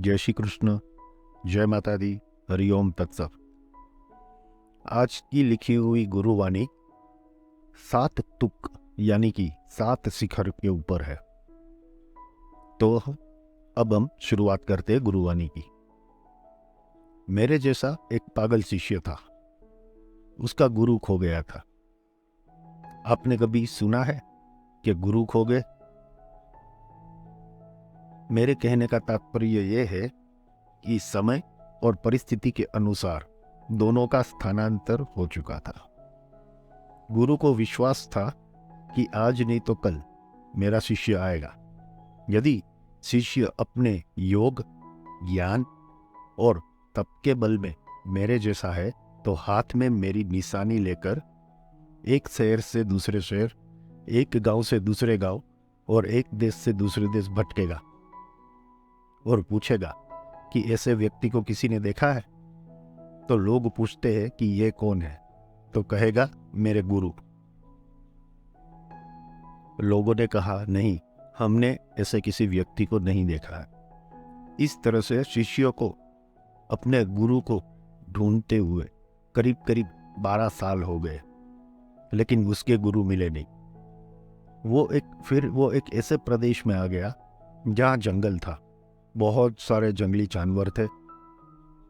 जय श्री कृष्ण, जय माता दी, हरिओम तत्सव। आज की लिखी हुई गुरुवाणी 7 तुक यानी कि 7 शिखर के ऊपर है। तो अब हम शुरुआत करते हैं गुरुवाणी की। मेरे जैसा एक पागल शिष्य था, उसका गुरु खो गया था। आपने कभी सुना है कि गुरु खो गए? मेरे कहने का तात्पर्य यह है कि समय और परिस्थिति के अनुसार दोनों का स्थानांतर हो चुका था। गुरु को विश्वास था कि आज नहीं तो कल मेरा शिष्य आएगा। यदि शिष्य अपने योग, ज्ञान और तप के बल में मेरे जैसा है तो हाथ में मेरी निशानी लेकर एक शहर से दूसरे शहर, एक गांव से दूसरे गांव और एक देश से दूसरे देश भटकेगा और पूछेगा कि ऐसे व्यक्ति को किसी ने देखा है? तो लोग पूछते हैं कि ये कौन है, तो कहेगा मेरे गुरु। लोगों ने कहा नहीं, हमने ऐसे किसी व्यक्ति को नहीं देखा है। इस तरह से शिष्यों को अपने गुरु को ढूंढते हुए करीब करीब 12 साल हो गए, लेकिन उसके गुरु मिले नहीं। वो एक ऐसे प्रदेश में आ गया जहाँ जंगल था, बहुत सारे जंगली जानवर थे,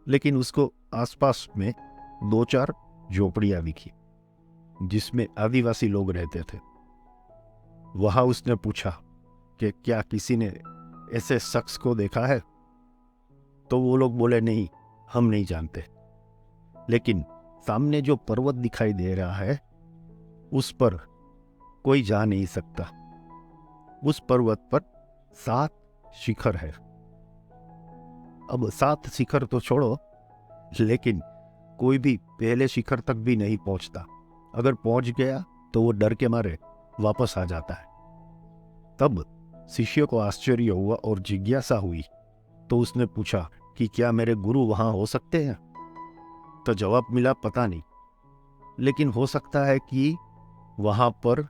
लेकिन उसको आसपास में 2-4 झोपड़ियां दिखी जिसमें आदिवासी लोग रहते थे। वहां उसने पूछा कि क्या किसी ने ऐसे शख्स को देखा है? तो वो लोग बोले नहीं, हम नहीं जानते। लेकिन सामने जो पर्वत दिखाई दे रहा है उस पर कोई जा नहीं सकता। उस पर्वत पर 7 शिखर है। अब 7 शिखर तो छोड़ो, लेकिन कोई भी पहले शिखर तक भी नहीं पहुंचता। अगर पहुंच गया तो वो डर के मारे वापस आ जाता है। तब शिष्य को आश्चर्य हुआ और जिज्ञासा हुई, तो उसने पूछा कि क्या मेरे गुरु वहां हो सकते हैं? तो जवाब मिला पता नहीं, लेकिन हो सकता है कि वहां पर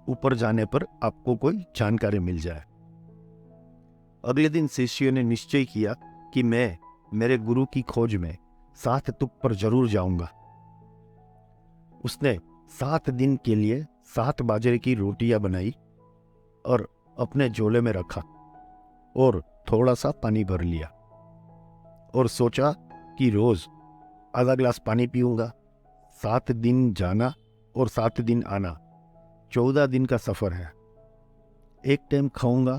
ऊपर जाने पर आपको कोई जानकारी मिल जाए। अगले दिन शिष्य ने निश्चय किया कि मैं मेरे गुरु की खोज में 7 तुक पर जरूर जाऊंगा। उसने 7 दिन के लिए 7 बाजरे की रोटियां बनाई और अपने झोले में रखा और थोड़ा सा पानी भर लिया और सोचा कि रोज आधा गिलास पानी पीऊंगा। 7 दिन जाना और 7 दिन आना, 14 दिन का सफर है। एक टाइम खाऊंगा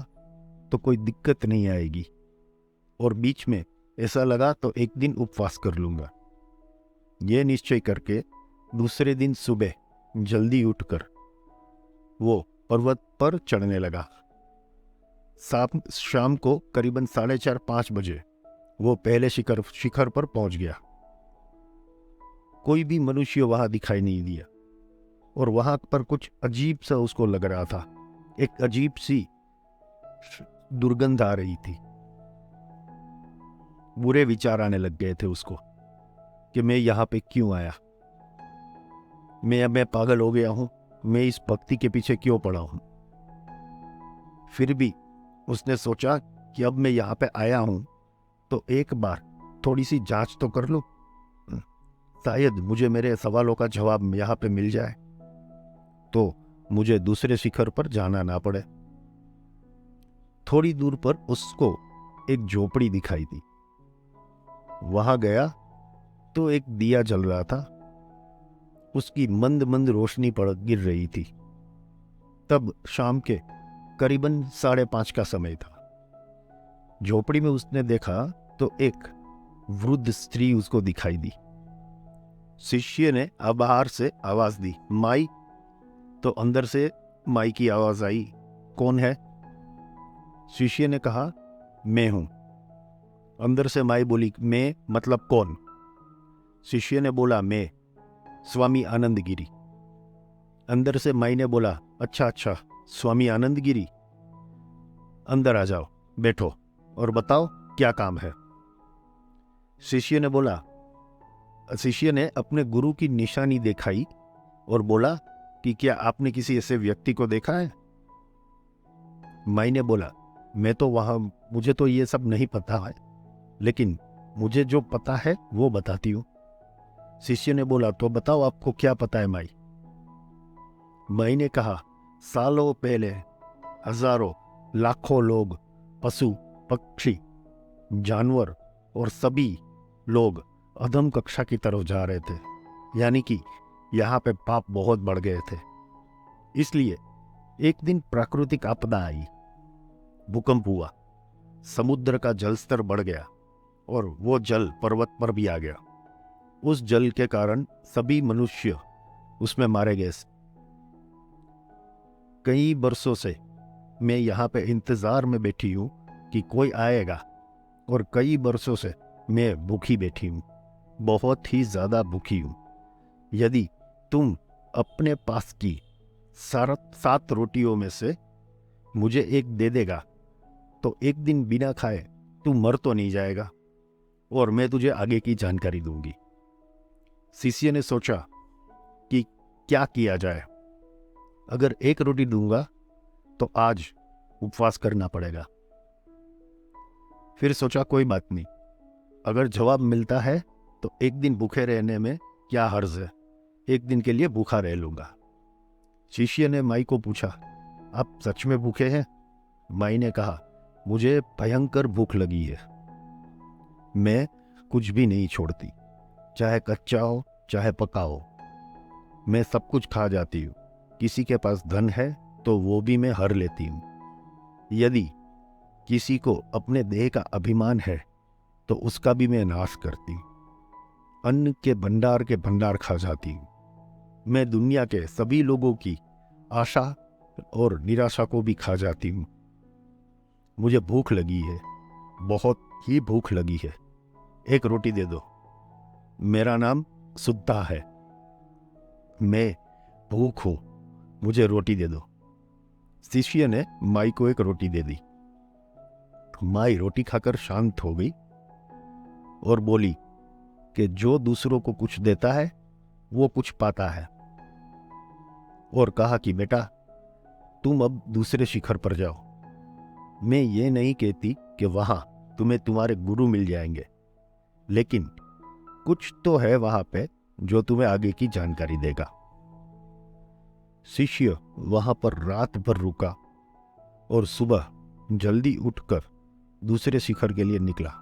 तो कोई दिक्कत नहीं आएगी, और बीच में ऐसा लगा तो एक दिन उपवास कर लूंगा। यह निश्चय करके दूसरे दिन सुबह जल्दी उठकर वो पर्वत पर चढ़ने लगा। शाम को करीबन 4:30-5 बजे वो पहले शिखर पर पहुंच गया। कोई भी मनुष्य वहां दिखाई नहीं दिया और वहां पर कुछ अजीब सा उसको लग रहा था। एक अजीब सी दुर्गंध आ रही थी। बुरे विचार आने लग गए थे उसको कि मैं यहां पे क्यों आया, मैं पागल हो गया हूं, मैं इस भक्ति के पीछे क्यों पड़ा हूं। फिर भी उसने सोचा कि अब मैं यहां पे आया हूं तो एक बार थोड़ी सी जांच तो कर लूं, शायद मुझे मेरे सवालों का जवाब यहां पे मिल जाए तो मुझे दूसरे शिखर पर जाना ना पड़े। थोड़ी दूर पर उसको एक झोपड़ी दिखाई दी। वहां गया तो एक दिया जल रहा था, उसकी मंद मंद रोशनी पड़ गिर रही थी। तब शाम के करीबन 5:30 का समय था। झोपड़ी में उसने देखा तो एक वृद्ध स्त्री उसको दिखाई दी। शिष्य ने बाहर से आवाज दी, माई। तो अंदर से माई की आवाज आई, कौन है? शिष्य ने कहा, मैं हूं। अंदर से माई बोली, मैं मतलब कौन? शिष्य ने बोला, मैं स्वामी आनंद गिरी। अंदर से माई ने बोला, अच्छा, स्वामी आनंद गिरी, अंदर आ जाओ, बैठो और बताओ क्या काम है। शिष्य ने अपने गुरु की निशानी दिखाई और बोला कि क्या आपने किसी ऐसे व्यक्ति को देखा है? माई ने बोला, मैं तो वहां, मुझे तो ये सब नहीं पता है, लेकिन मुझे जो पता है वो बताती हूँ। शिष्य ने बोला, तो बताओ आपको क्या पता है माई। माई ने कहा, सालों पहले हजारों लाखों लोग, पशु पक्षी जानवर और सभी लोग अधम कक्षा की तरफ जा रहे थे, यानी कि यहाँ पे पाप बहुत बढ़ गए थे। इसलिए एक दिन प्राकृतिक आपदा आई, भूकंप हुआ, समुद्र का जलस्तर बढ़ गया और वो जल पर्वत पर भी आ गया। उस जल के कारण सभी मनुष्य उसमें मारे गए। कई बरसों से मैं यहाँ पे इंतजार में बैठी हूँ कि कोई आएगा, और कई बरसों से मैं भूखी बैठी हूँ, बहुत ही ज्यादा भूखी हूँ। यदि तुम अपने पास की 7 रोटियों में से मुझे एक दे देगा तो एक दिन बिना खाए तू मर तो नहीं जाएगा, और मैं तुझे आगे की जानकारी दूंगी। शिष्य ने सोचा कि क्या किया जाए। अगर एक रोटी दूंगा तो आज उपवास करना पड़ेगा। फिर सोचा कोई बात नहीं, अगर जवाब मिलता है तो एक दिन भूखे रहने में क्या हर्ज है, एक दिन के लिए भूखा रह लूंगा। शिष्य ने माई को पूछा, आप सच में भूखे हैं? माई ने कहा, मुझे भयंकर भूख लगी है, मैं कुछ भी नहीं छोड़ती, चाहे कच्चा हो चाहे पका हो, मैं सब कुछ खा जाती हूँ। किसी के पास धन है तो वो भी मैं हर लेती हूँ। यदि किसी को अपने देह का अभिमान है तो उसका भी मैं नाश करती हूँ। अन्न के भंडार खा जाती हूँ। मैं दुनिया के सभी लोगों की आशा और निराशा को भी खा जाती हूँ। मुझे भूख लगी है, बहुत ही भूख लगी है, एक रोटी दे दो। मेरा नाम सुद्धा है, मैं भूख हूं, मुझे रोटी दे दो। शिष्य ने माई को एक रोटी दे दी। माई रोटी खाकर शांत हो गई और बोली कि जो दूसरों को कुछ देता है वो कुछ पाता है, और कहा कि बेटा तुम अब दूसरे शिखर पर जाओ। मैं ये नहीं कहती कि वहां तुम्हें तुम्हारे गुरु मिल जाएंगे, लेकिन कुछ तो है वहां पे जो तुम्हें आगे की जानकारी देगा। शिष्य वहां पर रात भर रुका और सुबह जल्दी उठकर दूसरे शिखर के लिए निकला।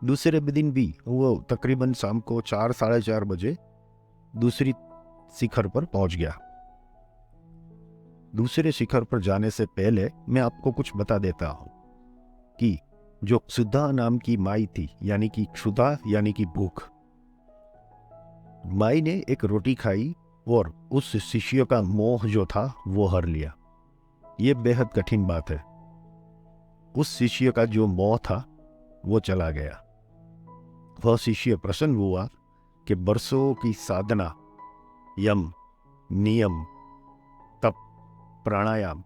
दूसरे दिन भी वो तकरीबन शाम को 4 साढ़े 4 बजे दूसरी शिखर पर पहुंच गया। दूसरे शिखर पर जाने से पहले मैं आपको कुछ बता देता हूं कि जो क्षुधा नाम की माई थी, यानी कि क्षुधा यानी कि भूख, माई ने एक रोटी खाई और उस शिष्य का मोह जो था वो हर लिया। ये बेहद कठिन बात है। उस शिष्य का जो मोह था वो चला गया। वह शिष्य प्रसन्न हुआ कि बरसों की साधना, यम, नियम, तप, प्राणायाम,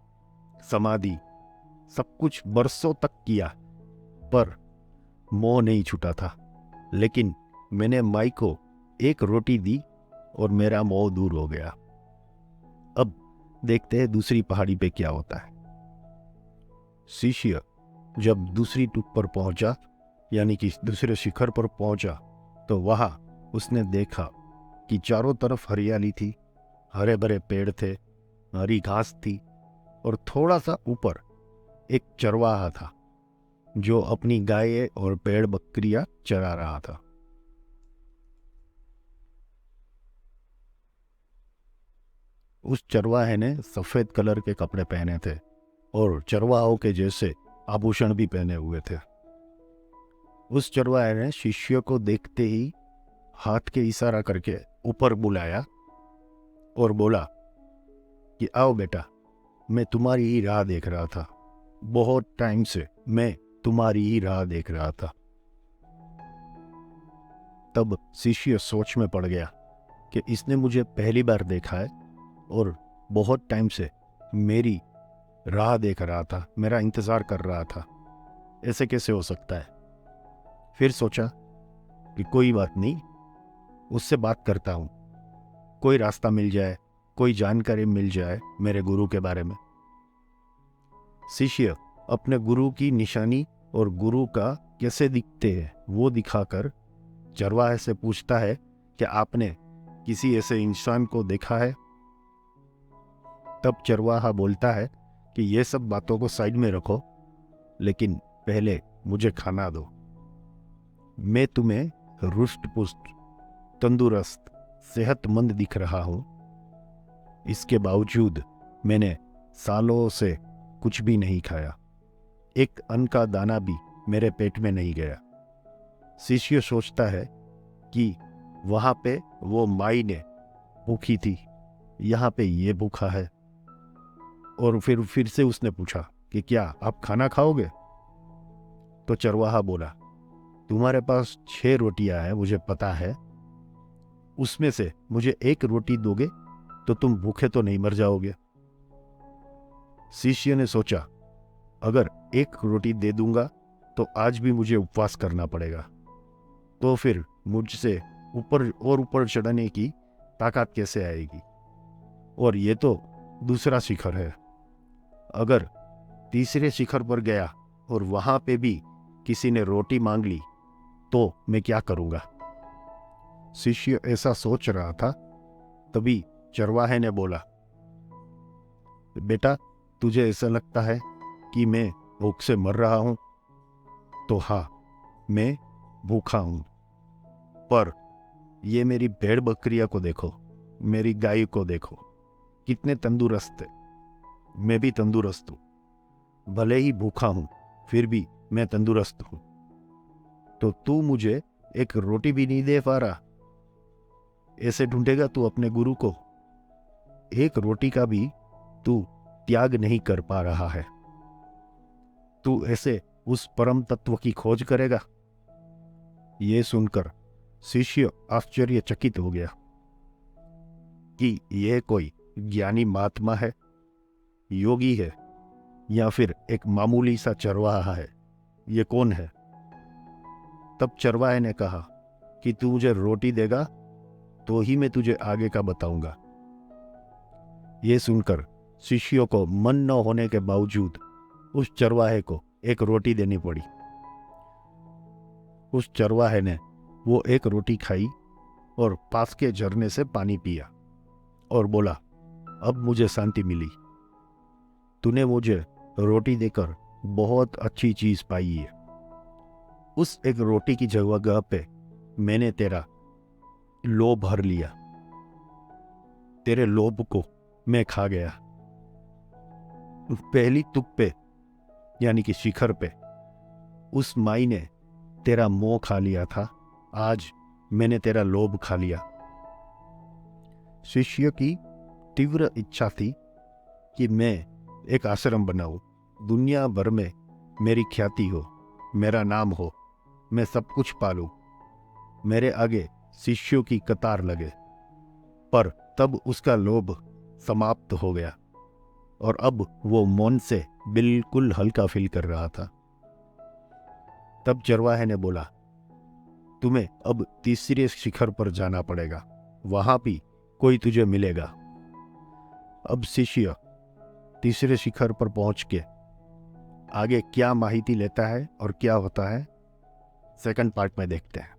समाधि, सब कुछ बरसों तक किया, पर मोह नहीं छूटा था। लेकिन मैंने माई को एक रोटी दी और मेरा मोह दूर हो गया। अब देखते हैं दूसरी पहाड़ी पे क्या होता है। शिष्य जब दूसरी टूक पर पहुंचा, यानी कि दूसरे शिखर पर पहुंचा, तो वहां उसने देखा कि चारों तरफ हरियाली थी, हरे भरे पेड़ थे, हरी घास थी, और थोड़ा सा ऊपर एक चरवाहा था जो अपनी गाय और पेड़ बकरियां चरा रहा था। उस चरवाहे ने सफेद कलर के कपड़े पहने थे और चरवाहों के जैसे आभूषण भी पहने हुए थे। उस चरवाहे ने शिष्य को देखते ही हाथ के इशारा करके ऊपर बुलाया और बोला कि आओ बेटा, मैं तुम्हारी ही राह देख रहा था, बहुत टाइम से मैं तुम्हारी ही राह देख रहा था। तब शिष्य सोच में पड़ गया कि इसने मुझे पहली बार देखा है और बहुत टाइम से मेरी राह देख रहा था, मेरा इंतजार कर रहा था, ऐसे कैसे हो सकता है। फिर सोचा कि कोई बात नहीं, उससे बात करता हूं, कोई रास्ता मिल जाए, कोई जानकारी मिल जाए मेरे गुरु के बारे में। शिष्य अपने गुरु की निशानी और गुरु का कैसे दिखते हैं वो दिखाकर चरवाहे से पूछता है कि आपने किसी ऐसे इंसान को देखा है। तब चरवाहा बोलता है कि ये सब बातों को साइड में रखो, लेकिन पहले मुझे खाना दो। मैं तुम्हें रुष्ट पुष्ट, तंदुरुस्त, सेहतमंद दिख रहा हूं। इसके बावजूद मैंने सालों से कुछ भी नहीं खाया, एक अन्न का दाना भी मेरे पेट में नहीं गया। शिष्य सोचता है कि वहां पे वो माई ने भूखी थी, यहाँ पे ये भूखा है। और फिर से उसने पूछा कि क्या आप खाना खाओगे? तो चरवाहा बोला, तुम्हारे पास 6 रोटियां हैं, मुझे पता है। उसमें से मुझे 1 रोटी दोगे तो तुम भूखे तो नहीं मर जाओगे। शिष्य ने सोचा, अगर 1 रोटी दे दूंगा तो आज भी मुझे उपवास करना पड़ेगा, तो फिर मुझसे ऊपर चढ़ने की ताकत कैसे आएगी? और ये तो दूसरा शिखर है। अगर तीसरे शिखर पर गया और वहां पे भी किसी ने रोटी मांग ली तो मैं क्या करूंगा? शिष्य ऐसा सोच रहा था, तभी चरवाहे ने बोला, बेटा, तुझे ऐसा लगता है कि मैं भूख से मर रहा हूं? तो हाँ, मैं भूखा हूं, पर ये मेरी भेड़ बकरियां को देखो, मेरी गाय को देखो, कितने तंदुरुस्त है। मैं भी तंदुरुस्त हूं, भले ही भूखा हूं फिर भी मैं तंदुरुस्त हूं। तो तू मुझे 1 रोटी भी नहीं दे पा रहा? ऐसे ढूंढेगा तू अपने गुरु को? 1 रोटी का भी तू त्याग नहीं कर पा रहा है। तू ऐसे उस परम तत्व की खोज करेगा? ये सुनकर शिष्य आश्चर्यचकित हो गया कि यह कोई ज्ञानी महात्मा है, योगी है, या फिर एक मामूली सा चरवाहा है। ये कौन है? तब चरवाहे ने कहा कि तू मुझे रोटी देगा तो ही मैं तुझे आगे का बताऊंगा। ये सुनकर शिष्यों को मन न होने के बावजूद उस चरवाहे को 1 रोटी देनी पड़ी। उस चरवाहे ने वो 1 रोटी खाई और पास के झरने से पानी पिया और बोला, अब मुझे शांति मिली। तूने मुझे रोटी देकर बहुत अच्छी चीज पाई है। उस 1 रोटी की जगह पे मैंने तेरा लोभ भर लिया। तेरे लोभ को मैं खा गया। पहली तुक पे, यानी कि शिखर पे, उस माई ने तेरा मोह खा लिया था, आज मैंने तेरा लोभ खा लिया। शिष्य की तीव्र इच्छा थी कि मैं एक आश्रम बनाऊं, दुनिया भर में मेरी ख्याति हो, मेरा नाम हो, मैं सब कुछ पालूं, मेरे आगे शिष्यों की कतार लगे। पर तब उसका लोभ समाप्त हो गया और अब वो मौन से बिल्कुल हल्का फील कर रहा था। तब चरवाहे ने बोला, तुम्हें अब तीसरे शिखर पर जाना पड़ेगा, वहां भी कोई तुझे मिलेगा। अब शिष्य तीसरे शिखर पर पहुंच के आगे क्या माहिती लेता है और क्या होता है, सेकंड पार्ट में देखते हैं।